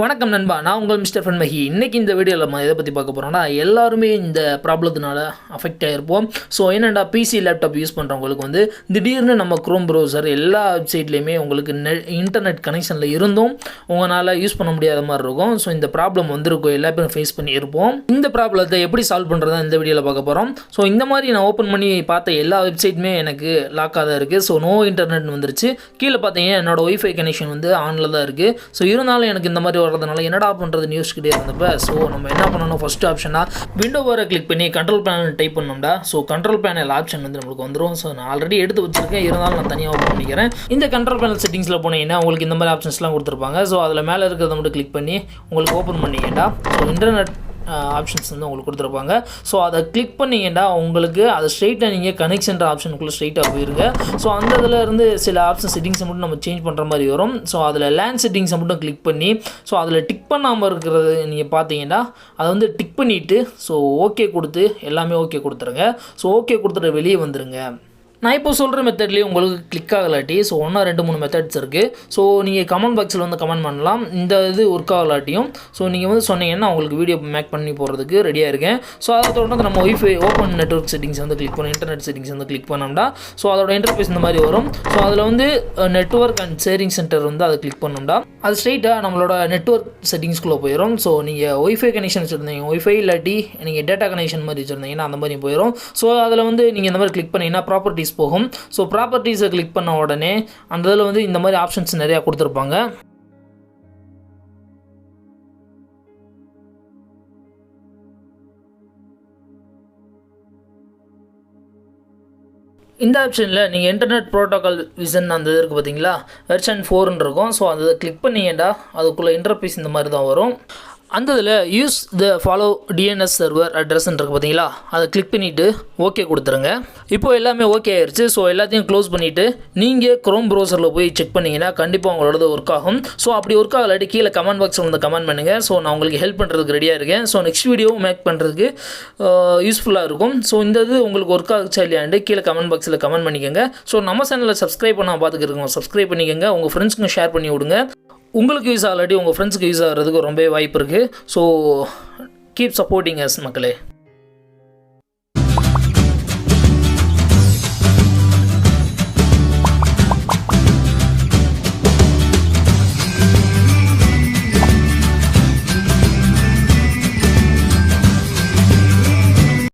வணக்கம் நண்பா, நான் உங்கள் மிஸ்டர் ஃபன்மஹி. இன்றைக்கி இந்த வீடியோவில் நம்ம எதை பற்றி பார்க்க போகிறோம்னா, எல்லாருமே இந்த ப்ராப்ளத்தினால அஃபெக்ட் ஆகிருப்போம். ஸோ என்னென்னா, பிசி லேப்டாப் யூஸ் பண்ணுறவங்களுக்கு வந்து திடீர்னு நம்ம க்ரோம் ப்ரௌசர் எல்லா வெப்சைட்லேயுமே உங்களுக்கு இன்டர்நெட் கனெக்ஷனில் இருந்தும் உங்களால் யூஸ் பண்ண முடியாத மாதிரி இருக்கும். ஸோ இந்த ப்ராப்ளம் வந்திருக்கும், எல்லா பேரும் ஃபேஸ் பண்ணியிருப்போம். இந்த ப்ராப்ளத்தை எப்படி சால்வ் பண்ணுறதா இந்த வீடியோவில் பார்க்க போகிறோம். ஸோ இந்த மாதிரி நான் ஓப்பன் பண்ணி பார்த்த எல்லா வெப்சைட்டுமே எனக்கு லாக்காக தான் இருக்குது. ஸோ நோ இன்டர்நெட் வந்துருச்சு. கீழே பார்த்தீங்கன்னா என்னோடய ஒய்ஃபை கனெக்ஷன் வந்து ஆனில் தான் இருக்குது. ஸோ இருந்தாலும் எனக்கு இந்த மாதிரி வரதுனால என்னடா பண்ணுறது நியூஸ்கிட்டே இருந்தப்போ, ஸோ நம்ம என்ன பண்ணணும், ஃபஸ்ட்டு ஆப்ஷனாக விண்டோவரை கிளிக் பண்ணி கண்ட்ரோல் பேனல் டைப் பண்ணோம்டா. ஸோ கண்ட்ரோல் பேனல் ஆப்ஷன் வந்து நம்மளுக்கு வந்துடும். ஸோ நான் ஆல்ரெடி எடுத்து வச்சிருக்கேன், இருந்தாலும் நான் தனியாக ஓப்பன் பண்ணிக்கிறேன். இந்த கண்ட்ரோல் பேனல் செட்டிங்ஸில் போனீங்கன்னா உங்களுக்கு இந்த மாதிரி ஆப்ஷன்ஸ்லாம் கொடுத்துருப்பாங்க. ஸோ அதில் மேலே இருக்கிறத மட்டும் கிளிக் பண்ணி உங்களுக்கு ஓப்பன் பண்ணிங்கடா. ஸோ இன்டர்நெட் ஆப்ஷன்ஸ் வந்து உங்களுக்கு கொடுத்துருப்பாங்க. ஸோ அதை கிளிக் பண்ணிங்கன்னா உங்களுக்கு அதை ஸ்ட்ரெயிட்டாக நீங்கள் கனெக்ஷன்ற ஆப்ஷனுக்குள்ளே ஸ்ட்ரெயிட்டாக போயிருங்க. ஸோ அந்த இதில் இருந்து சில ஆப்ஷன் செட்டிங்ஸை மட்டும் நம்ம சேஞ்ச் பண்ணுற மாதிரி வரும். ஸோ அதில் லேண்ட் செட்டிங்ஸை மட்டும் கிளிக் பண்ணி, ஸோ அதில் டிக் பண்ணாமல் இருக்கிறது நீங்கள் பார்த்தீங்கன்னா அதை வந்து டிக் பண்ணிவிட்டு ஸோ ஓகே கொடுத்து எல்லாமே ஓகே கொடுத்துருங்க. ஸோ ஓகே கொடுத்துட்டு வெளியே வந்துடுங்க. நான் இப்போ சொல்கிற மெத்தட்லேயே உங்களுக்கு கிளிக் ஆகலாட்டி, ஸோ 1 2 3 மெத்தட்ஸ் இருக்குது. ஸோ நீங்கள் கமெண்ட் பாக்ஸில் வந்து கமெண்ட் பண்ணலாம். இந்த இது ஒர்க் ஆகலாட்டியும் ஸோ நீங்கள் வந்து சொன்னீங்கன்னா உங்களுக்கு வீடியோ மேக் பண்ணி போகிறதுக்கு ரெடியாக இருக்கேன். ஸோ அதை தொடர்ந்து நம்ம ஒய்ஃபை ஓப்பன் நெட்வொர்க் செட்டிங்ஸ் வந்து கிளிக் பண்ணி இன்டர்நெட் செட்டிங்ஸ் வந்து கிளிக் பண்ணோம்னா, ஸோ அதோட இன்டர்ஃபேஸ் இந்த மாதிரி வரும். ஸோ அதில் வந்து நெட்வொர்க் அண்ட் ஷேரிங் சென்டர் வந்து அதை கிளிக் பண்ணோம்னா அது ஸ்ட்ரெயிட்டாக நம்மளோட நெட்வொர்க் செட்டிங்ஸ்குள்ளே போயிடும். ஸோ நீங்கள் ஒய்ஃபை கனெக்ஷன் வச்சுருந்தீங்க, ஒய்ஃபை இல்லாட்டி நீங்கள் டேட்டா கனெக்ஷன் மாதிரி வச்சுருந்தீங்கன்னா அந்த மாதிரி போயிடும். ஸோ அதில் வந்து நீங்கள் இந்த மாதிரி கிளிக் பண்ணிங்கன்னா ப்ராப்பர்ட்டிஸ் போகும். ஸோ ப்ராப்பர்ட்டிஸை கிளிக் பண்ண உடனே அந்த இதில் வந்து இந்த மாதிரி ஆப்ஷன்ஸ் நிறையா கொடுத்துருப்பாங்க. இந்த ஆப்ஷனில் நீங்கள் இன்டர்நெட் ப்ரோட்டோகால் விசன் அந்த இது இருக்குது பார்த்தீங்களா, வெர்ஷன் 4ன்னு இருக்கும். ஸோ அதை கிளிக் பண்ணிங்கடா அதுக்குள்ளே இன்டர்ஃபேஸ் இந்த மாதிரி தான் வரும். அந்த இதில் use the follow DNS server அட்ரஸ்ன்னு இருக்குது பார்த்தீங்களா, அதை கிளிக் பண்ணிவிட்டு ஓகே கொடுத்துருங்க. இப்போது எல்லாமே ஓகே ஆயிடுச்சு. ஸோ எல்லாத்தையும் க்ளோஸ் பண்ணிவிட்டு நீங்கள் க்ரோம் ப்ரௌசரில் போய் செக் பண்ணிங்கன்னா கண்டிப்பாக உங்களோட ஒர்க் ஆகும். ஸோ அப்படி ஒர்க் ஆகலாட்டி கீழே கமெண்ட் பாக்ஸில் வந்து கமெண்ட் பண்ணுங்கள். ஸோ நான் உங்களுக்கு ஹெல்ப் பண்ணுறதுக்கு ரெடியாக இருக்கேன். ஸோ நெக்ஸ்ட் வீடியோவும் மேக் பண்ணுறதுக்கு யூஸ்ஃபுல்லாக இருக்கும். ஸோ இந்த இது உங்களுக்கு ஒர்க் ஆகுச்சா இல்லையாண்டு கீழே கமெண்ட் பாக்ஸில் கமெண்ட் பண்ணிக்கோங்க. ஸோ நம்ம சேனலில் சப்ஸ்கிரைப் பண்ணால் பார்த்துக்கிறோங்க, சப்ஸ்கிரைப் பண்ணிக்கோங்க. உங்கள் ஃப்ரெண்ட்ஸ்க்கும் ஷேர் பண்ணி விடுங்க. உங்களுக்கு யூஸ் ஆகலாட்டி உங்கள் ஃப்ரெண்ட்ஸுக்கு யூஸ் ஆகிறதுக்கு ரொம்பவே வாய்ப்பு இருக்குது. ஸோ கீப் சப்போர்ட்டிங் அஸ் மக்களே.